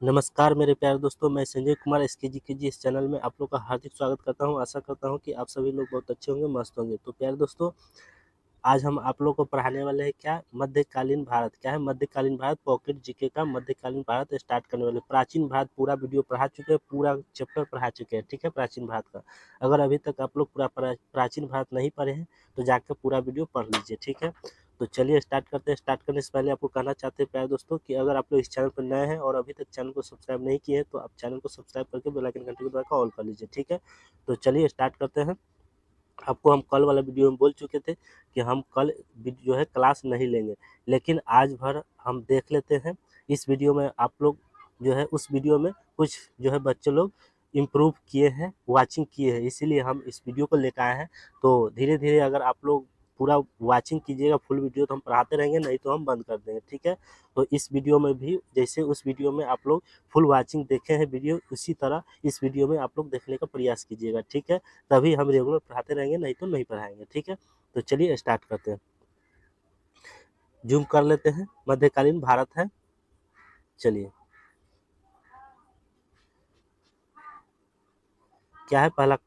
नमस्कार मेरे प्यारे दोस्तों, मैं संजय कुमार एसकेजी इस चैनल में आप लोग का हार्दिक स्वागत करता हूं। आशा करता हूं कि आप सभी लोग बहुत अच्छे होंगे, मस्त होंगे। तो प्यारे दोस्तों, आज हम आप लोग को पढ़ाने वाले हैं क्या मध्यकालीन भारत। क्या है मध्यकालीन भारत? पॉकेट जीके का मध्यकालीन भारत स्टार्ट करने वाले। प्राचीन भारत पूरा वीडियो पढ़ा चुके हैं, पूरा चैप्टर पढ़ा चुके हैं, ठीक है। प्राचीन भारत का अगर अभी तक आप लोग पूरा प्राचीन भारत नहीं पढ़े हैं तो जाकर पूरा वीडियो पढ़ लीजिए, ठीक है। तो चलिए स्टार्ट करते हैं। स्टार्ट करने से पहले आपको कहना चाहते हैं प्यारे दोस्तों कि अगर आप लोग इस चैनल पर नए हैं और अभी तक चैनल को सब्सक्राइब नहीं किए हैं तो आप चैनल को सब्सक्राइब करके बेल आइकन घंटी को दबाकर ऑल कर लीजिए, ठीक है। तो चलिए स्टार्ट करते हैं। आपको हम कल वाला वीडियो में बोल चुके थे कि हम कल जो है क्लास नहीं लेंगे, लेकिन आज भर हम देख लेते हैं। इस वीडियो में आप लोग जो है उस वीडियो में कुछ जो है बच्चे लोग इम्प्रूव किए हैं, वाचिंग किए हैं, इसीलिए हम इस वीडियो को लेकर आए हैं। तो धीरे धीरे अगर आप लोग पूरा वाचिंग कीजिएगा फुल वीडियो तो हम पढ़ाते रहेंगे, नहीं तो हम बंद कर देंगे, ठीक है। तो इस वीडियो में भी जैसे उस वीडियो में आप लोग फुल वाचिंग देखे हैं वीडियो, उसी तरह इस वीडियो में आप लोग देखने का प्रयास कीजिएगा, ठीक है। तभी हम रेगुलर पढ़ाते रहेंगे, नहीं तो नहीं पढ़ाएंगे, ठीक है। तो चलिए स्टार्ट करते हैं। जूम कर लेते हैं। मध्यकालीन भारत है, चलिए। क्या है पहला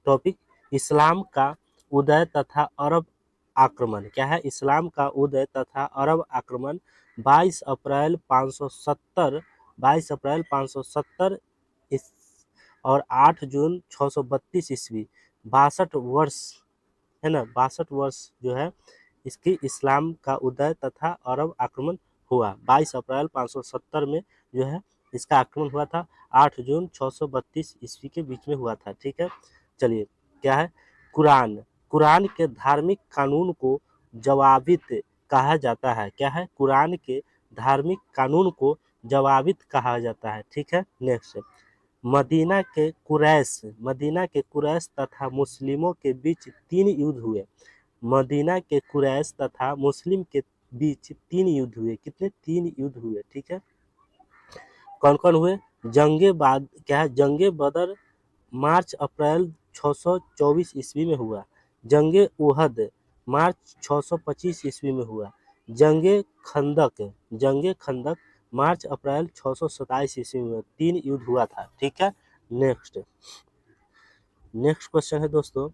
टॉपिक? इस्लाम का उदय तथा अरब आक्रमण। क्या है? इस्लाम का उदय तथा अरब आक्रमण 22 अप्रैल 570, 22 अप्रैल 570 इस और 8 जून 632 ईस्वी, 62 वर्ष है ना, 62 वर्ष जो है इसकी इस्लाम का उदय तथा अरब आक्रमण हुआ। 22 अप्रैल 570 में जो है इसका आक्रमण हुआ था। 8 जून 632 ईस्वी के बीच में हुआ था, ठीक है। चलिए, क्या है? कुरान। कुरान के धार्मिक कानून को जवाबित कहा जाता है। क्या है? कुरान के धार्मिक कानून को जवाबित कहा जाता है, ठीक है। नेक्स्ट, मदीना के कुरैश तथा मुस्लिमों के बीच 3 युद्ध हुए। मदीना के कुरैश तथा मुस्लिम के बीच 3 युद्ध हुए। कितने? 3 युद्ध हुए, ठीक है। कौन कौन हुए? क्या है? जंगे बदर मार्च अप्रैल 624 ईस्वी में हुआ। जंगे उहद मार्च 625 ईस्वी में हुआ। जंगे खंदक मार्च अप्रैल 627 ईस्वी में 3 युद्ध हुआ था, ठीक है। नेक्स्ट नेक्स्ट क्वेश्चन है दोस्तों,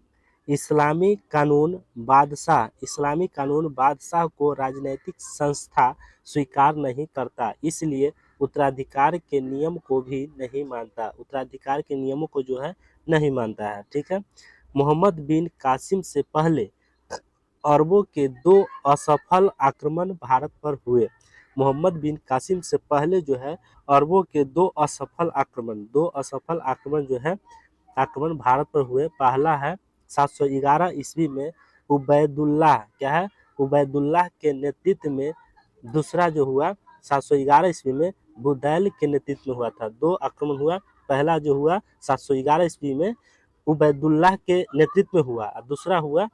इस्लामी कानून बादशाह को राजनीतिक संस्था स्वीकार नहीं करता, इसलिए उत्तराधिकार के नियम को भी नहीं मानता। उत्तराधिकार के नियमों को जो है नहीं मानता है, ठीक है। मोहम्मद बिन कासिम से पहले अरबों के 2 असफल आक्रमण भारत पर हुए। मोहम्मद बिन कासिम से पहले जो है अरबों के 2 असफल आक्रमण जो है आक्रमण भारत पर हुए। पहला है 711 ईस्वी में उबैदुल्लाह, क्या है? उबैदुल्लाह के नेतृत्व में। दूसरा जो हुआ 711 ईस्वी में बुदैल के नेतृत्व में हुआ था। 2 आक्रमण हुआ। पहला जो हुआ 711 ईस्वी में उबैदुल्लाह के नेतृत्व में हुआ और दूसरा हुआ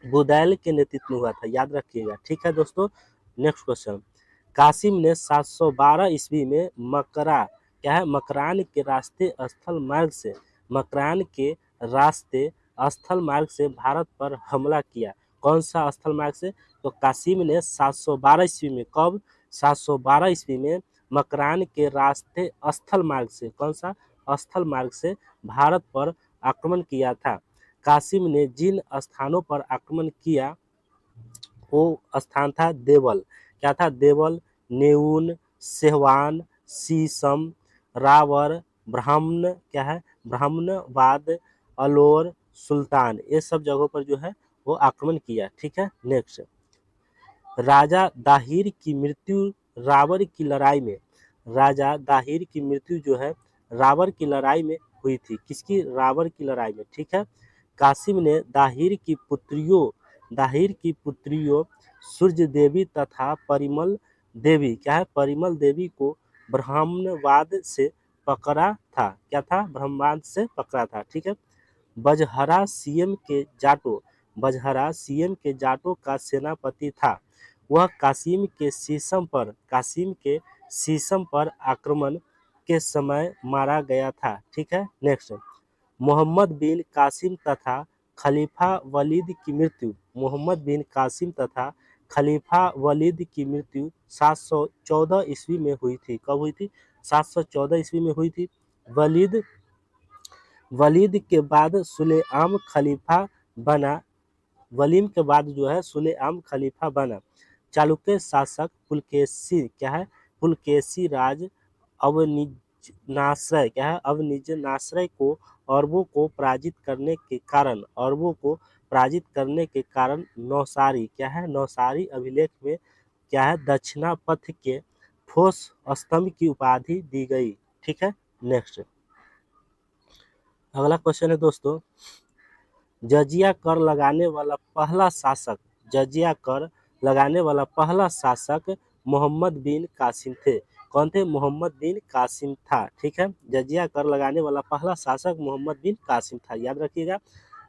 बुदैल के नेतृत्व में हुआ था, याद रखिएगा, ठीक है दोस्तों। नेक्स्ट क्वेश्चन, कासिम ने 712 ईस्वी में क्या है? मकरान के रास्ते स्थल मार्ग से भारत पर हमला किया। कौन सा स्थल मार्ग से? तो कासिम ने 712 ईस्वी में, कब? 712 ईस्वी में मकरान के रास्ते स्थल मार्ग से, कौन सा स्थल मार्ग से भारत पर आक्रमण किया था। कासिम ने जिन स्थानों पर आक्रमण किया वो स्थान था देवल। क्या था? देवल, नेऊन, सेहवान, सीसम, रावर, ब्राह्मण, क्या है? ब्राह्मणवाद, अलोर, सुल्तान, ये सब जगहों पर जो है वो आक्रमण किया, ठीक है। नेक्स्ट, राजा दाहिर की मृत्यु रावर की लड़ाई में। राजा दाहिर की मृत्यु जो है रावर की लड़ाई में हुई थी। किसकी? रावर की लड़ाई में, ठीक है। कासिम ने दाहिर की पुत्रियों सूर्य देवी तथा परिमल देवी, क्या है? परिमल देवी को ब्राह्मणवाद से पकड़ा था। क्या था? ब्रह्मांड से पकड़ा था, ठीक है। बजहरा सीएम के जाटों का सेनापति था। वह कासिम के शीशम पर आक्रमण के समय मारा गया था, ठीक है। नेक्स्ट, मोहम्मद बिन कासिम तथा खलीफा वलीद की मृत्यु। मोहम्मद बिन कासिम तथा खलीफा वलीद की मृत्यु 714 ईस्वी में हुई थी। कब हुई थी? 714 ईस्वी में हुई थी। वलीद वलीद के बाद सुलेआम खलीफा बना वलीम के बाद जो है सुलेआम खलीफा बना। चालुक्य शासक पुलकेशी क्या है, पुलकेशी राज अवनिजनाश्रय क्या है, अवनिजनाश्रय को अरबों को पराजित करने के कारण नौसारी क्या है, नौसारी अभिलेख में क्या है दक्षिणापथ के ठोस स्तंभ की उपाधि दी गई। ठीक है, नेक्स्ट अगला क्वेश्चन है दोस्तों, जजिया कर लगाने वाला पहला शासक जजिया कर लगाने वाला पहला शासक मोहम्मद बिन कासिम थे। कौन थे? मोहम्मद बिन कासिम था। ठीक है, जजिया कर लगाने वाला पहला शासक मोहम्मद बिन कासिम था, याद रखिएगा।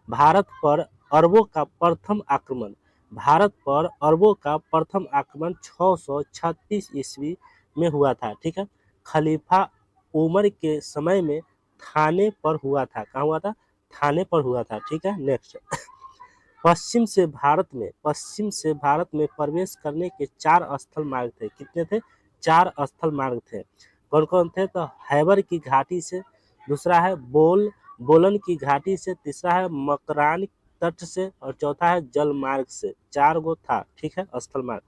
भारत पर अरबों का प्रथम आक्रमण भारत पर अरबों का प्रथम आक्रमण 636 ईस्वी में हुआ था। ठीक है, खलीफा उमर के समय में थाने पर हुआ था। कहाँ हुआ था? थाने पर हुआ था। ठीक है, नेक्स्ट पश्चिम से भारत में प्रवेश करने के 4 स्थल मार्ग थे। कितने थे? 4 स्थल मार्ग थे। कौन कौन थे? तो हैबर की घाटी से, दूसरा है बोलन की घाटी से, तीसरा है मकरान तट से और चौथा है जल मार्ग से। 4 गो था। ठीक है, स्थल मार्ग।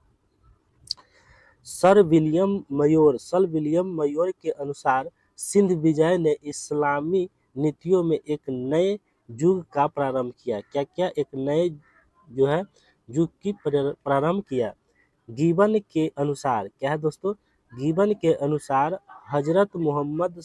सर विलियम मयोर के अनुसार सिंध विजय ने इस्लामी नीतियों में एक नए युग का प्रारंभ किया। क्या किया? एक नए जो है युग की प्रारंभ किया। गिबन के अनुसार क्या है दोस्तों? गिबन के अनुसार हजरत मोहम्मद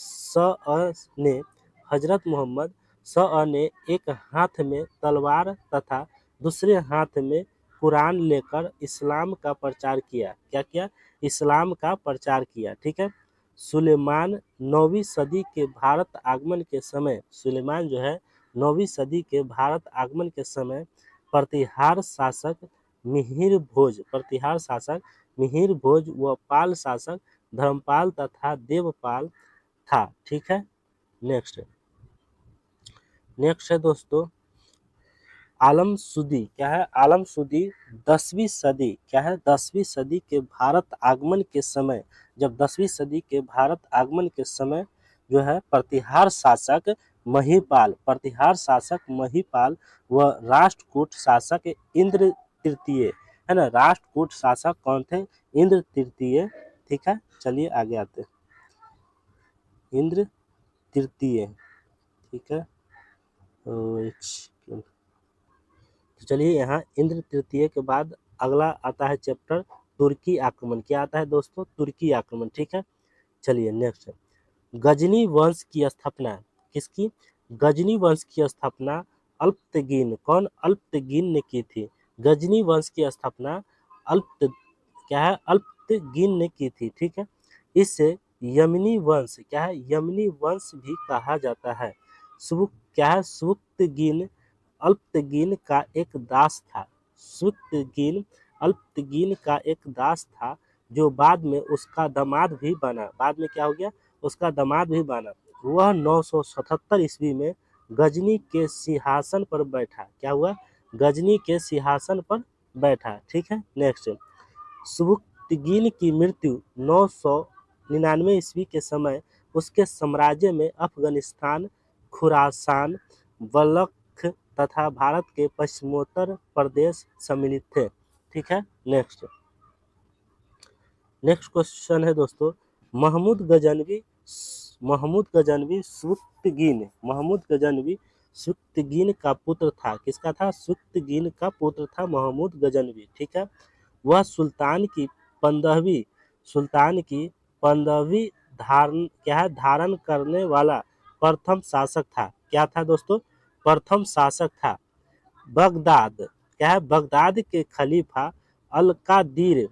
ने एक हाथ में तलवार तथा दूसरे हाथ में कुरान लेकर इस्लाम का प्रचार किया। क्या किया? इस्लाम का प्रचार किया। ठीक है, सुलेमान 9वीं सदी के भारत आगमन के समय सुलेमान जो है 9वीं सदी के भारत आगमन के समय प्रतिहार शासक मिहिर भोज व पाल शासक धर्मपाल तथा देवपाल था। ठीक है, नेक्स्ट है दोस्तों आलमसुदी। क्या है? आलमसुदी 10वीं सदी क्या है? 10वीं सदी के भारत आगमन के समय, जब 10वीं सदी के भारत आगमन के समय जो है प्रतिहार शासक महिपाल व राष्ट्रकूट शासक इंद्र तृतीय है ना। राष्ट्रकूट शासक कौन थे? इंद्र तृतीय। ठीक है, चलिए आगे आते हैं। इंद्र तृतीय। ठीक है, तो चलिए यहाँ इंद्र तृतीय के बाद अगला आता है चैप्टर तुर्की आक्रमण। क्या आता है दोस्तों? तुर्की आक्रमण। ठीक है, चलिए नेक्स्ट गजनी वंश की स्थापना। किसकी? गजनी वंश की स्थापना अल्पतगीन। कौन? अल्पतगीन ने की थी। गजनी वंश की स्थापना अल्पतगीन ने की थी। ठीक है, इसे यमनी वंश क्या है? यमनी वंश भी कहा जाता है। क्या है? अल्पतगीन का एक दास था। अल्पतगीन का एक दास था जो बाद में उसका दामाद भी बना। बाद में क्या हो गया? उसका दामाद भी बना। वह 977 ईस्वी में गजनी के सिंहासन पर बैठा। क्या हुआ? गजनी के सिंहासन पर बैठा। ठीक है, नेक्स्ट सुबुक्तगीन की मृत्यु 999 ईस्वी के समय उसके साम्राज्य में अफगानिस्तान, खुरासान, बल्ख तथा भारत के पश्चिमोत्तर प्रदेश सम्मिलित थे। ठीक है, नेक्स्ट क्वेश्चन है दोस्तों महमूद गजनवी सुबुक्तगीन का पुत्र था। किसका था? सुबुक्तगीन का पुत्र था महमूद गजनवी। ठीक है, वह सुल्तान की 15वीं धारण करने वाला प्रथम शासक था। क्या था दोस्तों? प्रथम शासक था। बगदाद क्या है? बगदाद के खलीफा अलकादिर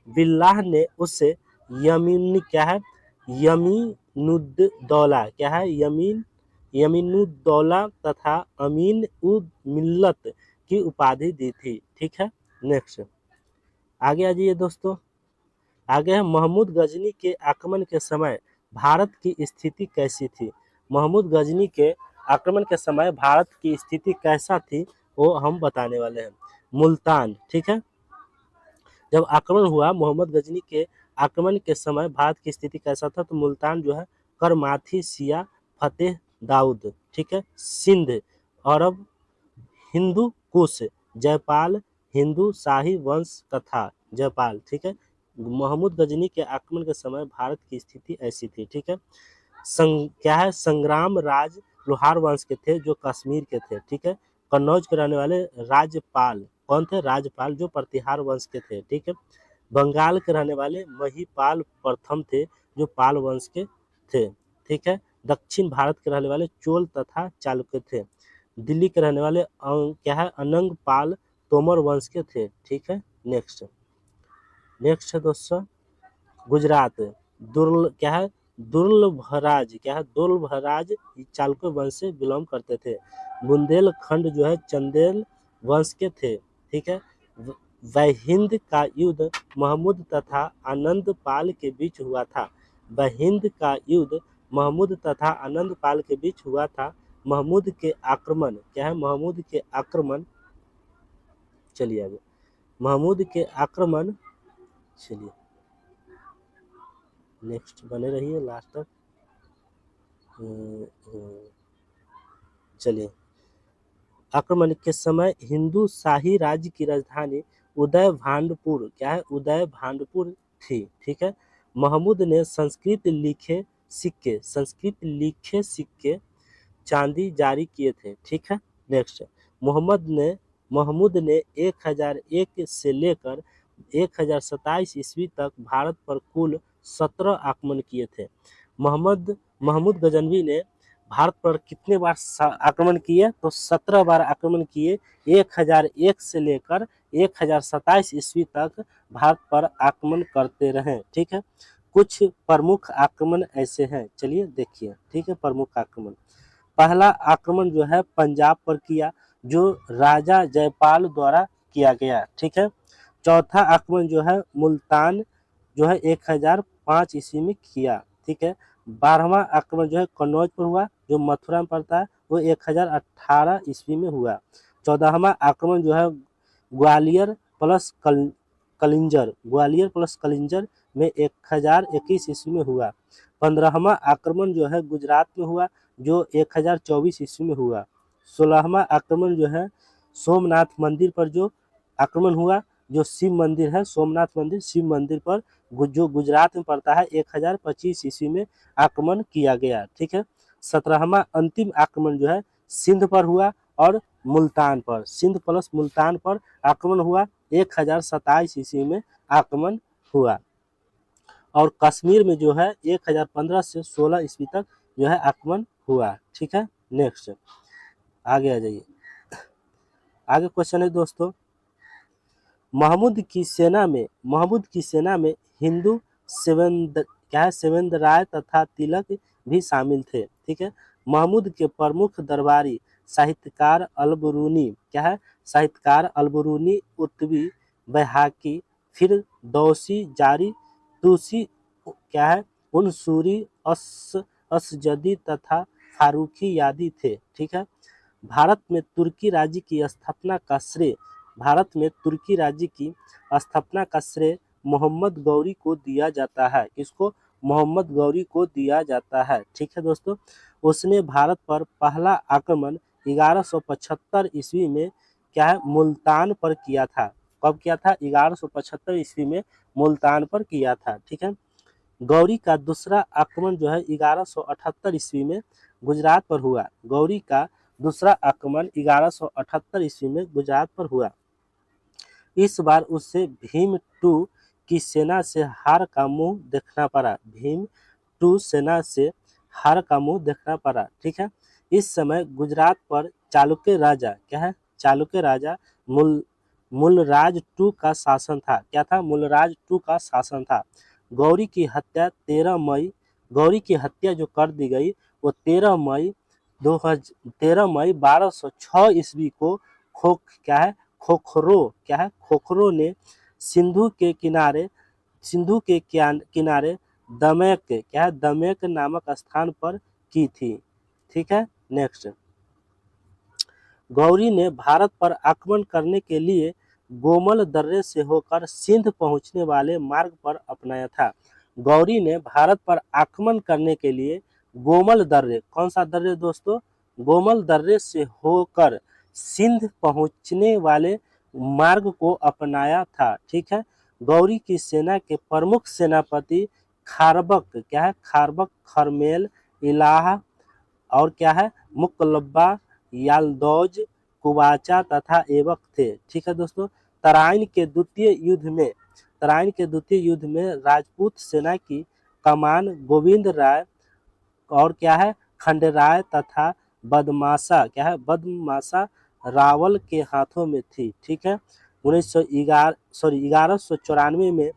बिल्लाह ने उसे यमीनुद्दौला तथा अमीन उद मिल्लत की उपाधि दी थी। ठीक है, नेक्स्ट आगे आ जाइए दोस्तों। आगे है महमूद गजनी के आक्रमण के समय भारत की स्थिति कैसी थी। महमूद गजनी के आक्रमण के समय भारत की स्थिति कैसा थी वो हम बताने वाले हैं। मुल्तान। ठीक है, जब आक्रमण हुआ मोहम्मद गजनी के आक्रमण के समय भारत की स्थिति कैसा था, तो मुल्तान जो है करमाथी, सिया, फतेह दाऊद, ठीक है, सिंध, अरब, हिंदू कुश, जयपाल, हिंदू शाही वंश कथा, जयपाल, ठीक है। महमूद गजनी के आक्रमण के समय भारत की स्थिति ऐसी थी, ठीक है। क्या है, संग्राम राज लोहार वंश के थे जो कश्मीर के थे, ठीक है। कन्नौज के रहने वाले राजपाल कौन थे, राजपाल जो प्रतिहार वंश के थे, ठीक है। बंगाल के रहने वाले महिपाल प्रथम थे जो पाल वंश के थे, ठीक है। दक्षिण भारत के रहने वाले चोल तथा चालुक्य थे। दिल्ली के रहने वाले क्या है, अनंग पाल तोमर वंश के थे, ठीक है। नेक्स्ट नेक्स्ट है दोस्तों गुजरात, क्या है, दुर्लभराज, क्या है, दुर्लभराज चालुक्य वंश से बिलोंग करते थे। बुंदेलखंड जो है चंदेल वंश के थे, ठीक है। वहिंद का युद्ध महमूद तथा आनंद पाल के बीच हुआ था। वहिंद का युद्ध महमूद तथा आनंद पाल के बीच हुआ था। महमूद के आक्रमण, क्या है, महमूद के आक्रमण, चलिए आगे, महमूद के आक्रमण, चलिए नेक्स्ट बने रहिए लास्ट तक। चलिए, आक्रमण के समय हिंदू शाही राज्य की राजधानी उदय भांडपुर, क्या है, उदय भांडपुर थी, ठीक है। महमूद ने संस्कृत लिखे सिक्के चांदी जारी किए थे, ठीक है। नेक्स्ट, महमूद ने 1001 से लेकर 1027 ईस्वी तक भारत पर कुल 17 आक्रमण किए थे। महमूद गजनवी ने भारत पर कितने बार आक्रमण किए, तो 17 बार आक्रमण किए। 1001 से लेकर 1027 ईस्वी तक भारत पर आक्रमण करते रहे, ठीक है। कुछ प्रमुख आक्रमण ऐसे हैं, चलिए देखिए, ठीक है। प्रमुख आक्रमण, पहला आक्रमण जो है पंजाब पर किया, जो राजा जयपाल द्वारा किया गया, ठीक है। चौथा आक्रमण जो है मुल्तान जो है 1005 ईस्वी में किया, ठीक है। 12वां आक्रमण जो है कन्नौज पर हुआ, जो मथुरा में पड़ता है, वो 1018 ईस्वी में हुआ। 14वां आक्रमण जो है ग्वालियर प्लस कलिंजर में 1021 ईस्वी में हुआ। 15वां आक्रमण जो है गुजरात में हुआ, जो 1024 ईस्वी में हुआ। 16वां आक्रमण जो है सोमनाथ मंदिर पर जो आक्रमण हुआ, जो शिव मंदिर है, सोमनाथ मंदिर शिव मंदिर पर, जो गुजरात में पड़ता है, 1025 ईस्वी में आक्रमण किया गया, ठीक है। 17वां अंतिम आक्रमण जो है सिंध पर हुआ और मुल्तान पर, सिंध प्लस मुल्तान पर आक्रमण हुआ, 1027 ईस्वी में आक्रमण हुआ। और कश्मीर में जो है 1015 से 16 ईस्वी तक जो है आक्रमण हुआ, ठीक है। नेक्स्ट आगे आ जाइए, आगे क्वेश्चन है दोस्तों, महमूद की सेना में हिंदू सेवेंद्र राय तथा तिलक भी शामिल थे, ठीक है। महमूद के प्रमुख दरबारी साहित्यकार अलबरूनी, क्या है, साहित्यकार अलबरूनी, उत्वी, बैहाकी, फिर दौसी, जारी, तुसी, क्या है, उनसूरी, असजदी तथा फारूकी यादी थे, ठीक है। भारत में तुर्की राज्य की स्थापना का श्रेय मोहम्मद गौरी को दिया जाता है। किसको, मोहम्मद गौरी को दिया जाता है, ठीक है दोस्तों। उसने भारत पर पहला आक्रमण 1175 ईस्वी में, क्या है, मुल्तान पर किया था। कब किया था, 1175 ईस्वी में मुल्तान पर किया था, ठीक है। गौरी का दूसरा आक्रमण जो है 1178 ईस्वी में गुजरात पर हुआ। गौरी का दूसरा आक्रमण 1178 ईस्वी में गुजरात पर हुआ। इस बार उसे भीम टू की सेना से हार का मुंह देखना पड़ा। भीम टू सेना से हार का मुंह देखना पड़ा, ठीक है। इस समय गुजरात पर चालुक्य राजा, क्या है, चालुक्य राजा मूलराज टू का शासन था। क्या था, मूलराज टू का शासन था। गौरी की हत्या जो कर दी गई वो 13 मई 1206 ईस्वी को खोखरो ने सिंधु के किनारे दमयक नामक स्थान पर की थी, ठीक है। नेक्स्ट, गौरी ने भारत पर आक्रमण करने के लिए गोमल दर्रे से होकर सिंध पहुंचने वाले मार्ग पर अपनाया था। गौरी ने भारत पर आक्रमण करने के लिए गोमल दर्रे, कौन सा दर्रे दोस्तों, गोमल दर्रे से होकर सिंध पहुंचने वाले मार्ग को अपनाया था। ठीक है, गौरी की सेना के प्रमुख सेनापति खारबक, क्या है, खारबक, खरमेल, इलाहा और क्या है, मुकलब्बा, यालदौज, कुबाचा तथा ऐबक थे। ठीक है दोस्तों, तराइन के द्वितीय युद्ध में राजपूत सेना की कमान गोविंद राय और क्या है, खंडेराय तथा बदमाशा, क्या है, बदमाशा रावल के हाथों में थी। ठीक है, 1194 में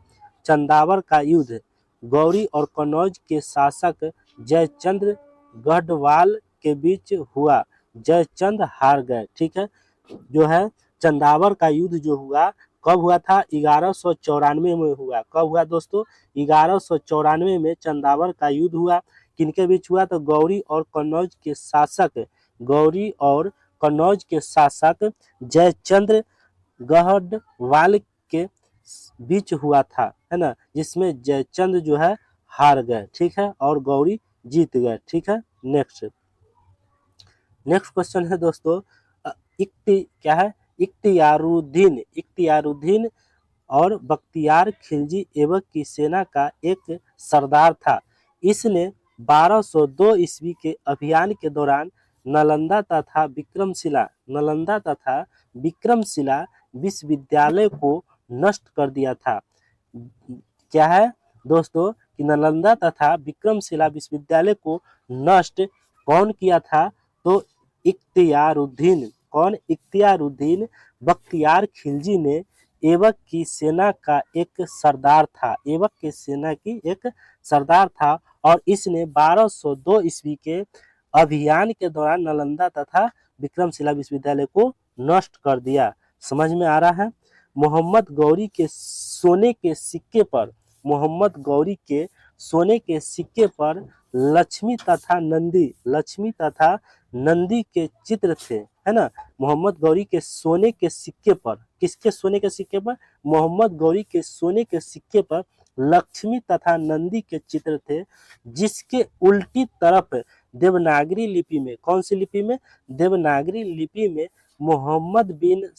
चंदावर का युद्ध गौरी और कन्नौज के शासक जयचंद्र गढ़वाल के बीच हुआ। जयचंद हार गए। ठीक है, जो है चंदावर का युद्ध जो हुआ कब हुआ था, 1194 में हुआ। कब हुआ दोस्तों, 1194 में चंदावर का युद्ध हुआ। किनके बीच हुआ, तो गौरी और कन्नौज के शासक जयचंद्र गढ़वाल के बीच हुआ था, है ना, जिसमें जयचंद जो है हार गए। ठीक है, और गौरी जीत गए। ठीक है, नेक्स्ट क्वेश्चन है दोस्तों, क्या है, इख्तियारुद्दीन और बख्तियार खिलजी ऐबक की सेना का एक सरदार था। इसने 1202 ईस्वी के अभियान के दौरान नालंदा तथा विक्रमशिला विश्वविद्यालय को नष्ट कर दिया था। क्या है दोस्तों, कि नालंदा तथा विक्रमशिला विश्वविद्यालय को नष्ट कौन किया था, तो इख्तियारुद्दीन। कौन, इख्तियारुद्दीन बख्तियार खिलजी ने ऐबक की सेना का एक सरदार था। ऐबक की सेना की एक सरदार था और इसने 1202 ईस्वी के अभियान के दौरान नालंदा तथा विक्रमशिला विश्वविद्यालय को नष्ट कर दिया। समझ में आ रहा है। मोहम्मद गौरी के सोने के सिक्के पर लक्ष्मी तथा नंदी के चित्र थे, है ना। मोहम्मद गौरी के सोने के सिक्के पर, किसके सोने के सिक्के पर, मोहम्मद गौरी के सोने के सिक्के पर लक्ष्मी तथा नंदी के चित्र थे, जिसके उल्टी तरफ देवनागरी लिपि में, कौन सी लिपि में, देवनागरी लिपि में मोहम्मद बिन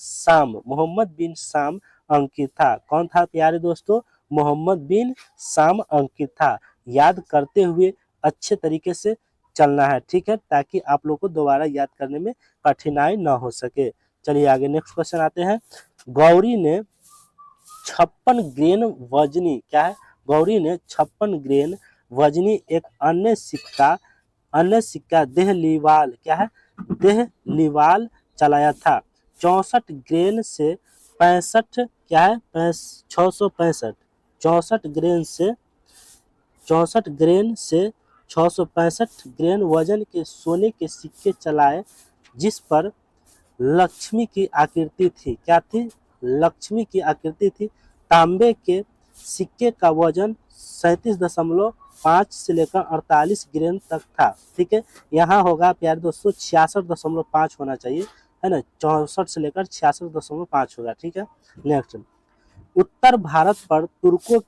साम अंकित था। कौन था प्यारे दोस्तों, मोहम्मद बिन साम अंकित था। याद करते हुए अच्छे तरीके से चलना है, ठीक है, ताकि आप लोग को दोबारा याद करने में कठिनाई ना हो सके। चलिए आगे नेक्स्ट क्वेश्चन आते हैं। गौरी ने 56 ग्रेन वजनी, क्या है, गौरी ने 56 ग्रेन वजनी एक अन्य सिक्का देहलीवाल, क्या है, देहलीवाल चलाया था। 64 ग्रेन से 65, क्या है, 665, 64 ग्रेन से 665 ग्रेन वजन के सोने के सिक्के चलाए, जिस पर लक्ष्मी की आकृति थी। क्या थी, लक्ष्मी की आकृति थी। तांबे के सिक्के का वजन 37.5 से लेकर 48 ग्रेन तक था। ठीक है, यहाँ होगा प्यारे दोस्तों 66.5 होना चाहिए, है ना, 64 से लेकर 66.5 होगा। ठीक है, नेक्स्ट, उत्तर भारत पर तुर्कों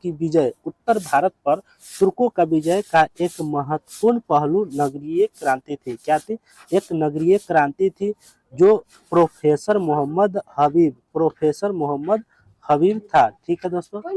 का विजय का एक महत्वपूर्ण पहलू नगरीय क्रांति थी। क्या थी, एक नगरीय क्रांति थी जो प्रोफेसर मोहम्मद हबीब था। ठीक है दोस्तों।